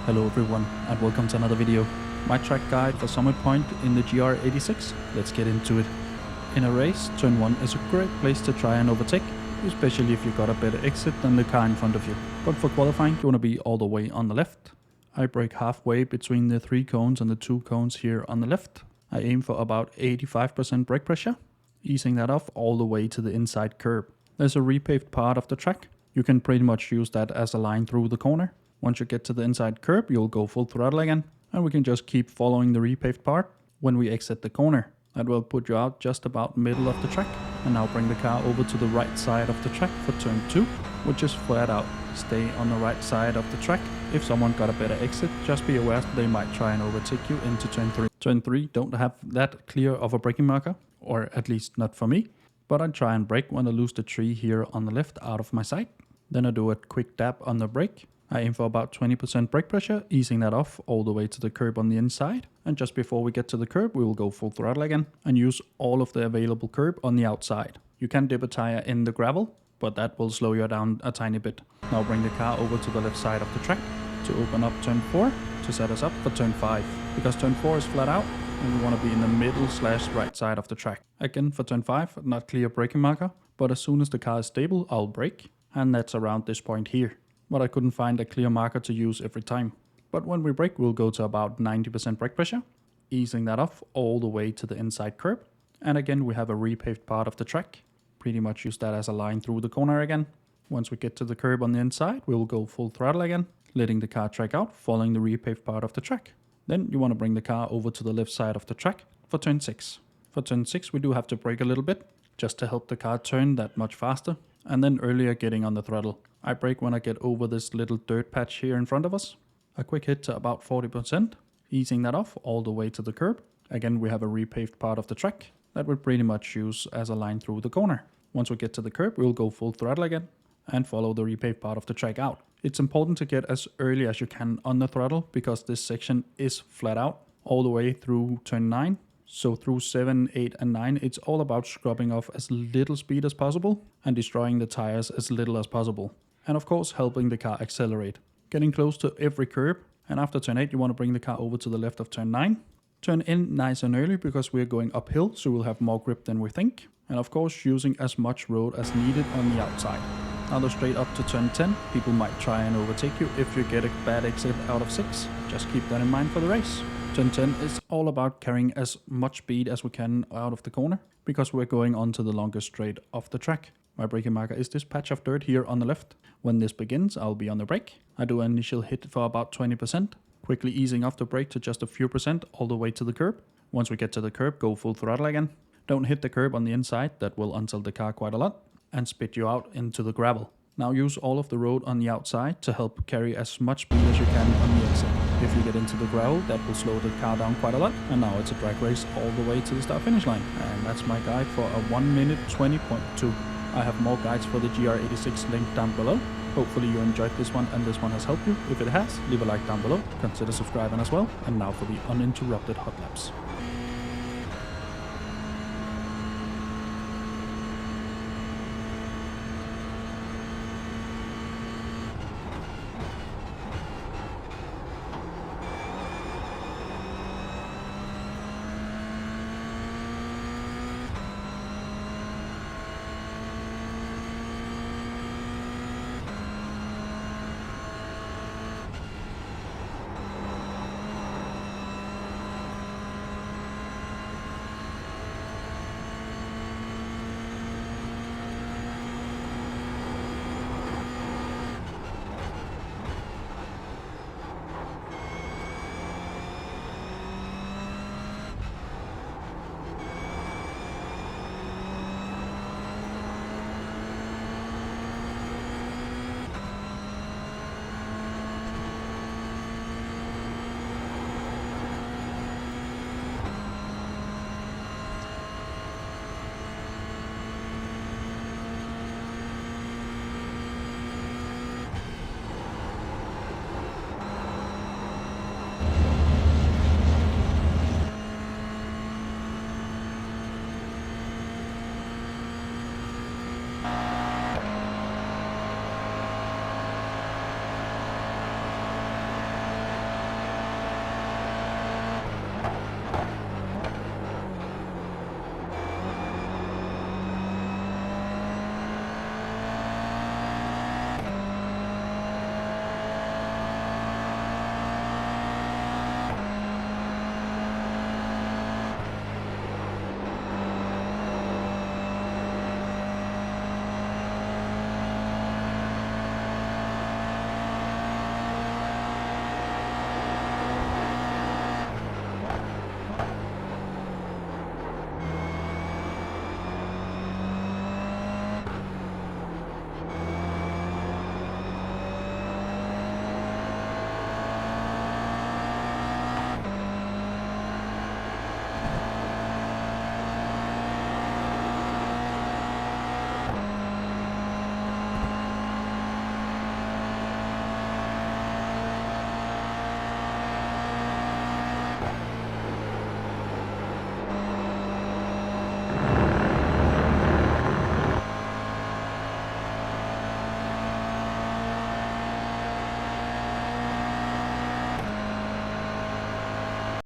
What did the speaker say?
Hello everyone and welcome to another video. My track guide for Summit Point in the GR86. Let's get into it. In a race, turn 1 is a great place to try and overtake, especially if you got a better exit than the car in front of you. But for qualifying you want to be all the way on the left. I brake halfway between the 3 cones and the 2 cones here on the left. I aim for about 85% brake pressure, easing that off all the way to the inside curb. There's a repaved part of the track. You can pretty much use that as a line through the corner. Once you get to the inside curb, you'll go full throttle again, and we can just keep following the repaved part when we exit the corner. That will put you out just about middle of the track. And now bring the car over to the right side of the track for turn 2, which is flat out. Stay on the right side of the track. If someone got a better exit, just be aware they might try and overtake you into turn 3. Turn 3 don't have that clear of a braking marker, or at least not for me, but I try and brake when I lose the tree here on the left out of my sight. Then I do a quick dab on the brake. I aim for about 20% brake pressure, easing that off all the way to the curb on the inside. And just before we get to the curb, we will go full throttle again and use all of the available curb on the outside. You can dip a tire in the gravel, but that will slow you down a tiny bit. Now bring the car over to the left side of the track to open up turn 4 to set us up for turn 5. Because turn 4 is flat out and we want to be in the middle/right side of the track. Again for turn 5, not clear braking marker, but as soon as the car is stable, I'll brake. And that's around this point here. But I couldn't find a clear marker to use every time. But when we brake, we'll go to about 90% brake pressure, easing that off all the way to the inside curb. And again, we have a repaved part of the track. Pretty much use that as a line through the corner again. Once we get to the curb on the inside, we'll go full throttle again, letting the car track out, following the repaved part of the track. Then you want to bring the car over to the left side of the track for turn 6. For turn 6, we do have to brake a little bit, just to help the car turn that much faster. And then earlier getting on the throttle. I brake when I get over this little dirt patch here in front of us. A quick hit to about 40%, easing that off all the way to the curb. Again, we have a repaved part of the track that we'll pretty much use as a line through the corner. Once we get to the curb, we'll go full throttle again and follow the repaved part of the track out. It's important to get as early as you can on the throttle because this section is flat out all the way through turn 9. So through 7, 8 and 9, it's all about scrubbing off as little speed as possible and destroying the tires as little as possible. And of course helping the car accelerate. Getting close to every curb, and after turn 8 you want to bring the car over to the left of turn 9. Turn in nice and early because we're going uphill, so we'll have more grip than we think. And of course using as much road as needed on the outside. Now the straight up to turn 10, people might try and overtake you if you get a bad exit out of 6. Just keep that in mind for the race. Turn 10 is all about carrying as much speed as we can out of the corner because we're going on to the longest straight of the track. My braking marker is this patch of dirt here on the left. When this begins, I'll be on the brake. I do an initial hit for about 20%, quickly easing off the brake to just a few percent all the way to the curb. Once we get to the curb, go full throttle again. Don't hit the curb on the inside, that will untilt the car quite a lot and spit you out into the gravel. Now use all of the road on the outside to help carry as much speed as you can on the exit. If you get into the gravel, that will slow the car down quite a lot. And now it's a drag race all the way to the start finish line. And that's my guide for a 1 minute 20.2. I have more guides for the GR86 linked down below. Hopefully you enjoyed this one and this one has helped you. If it has, leave a like down below. Consider subscribing as well. And now for the uninterrupted hot laps.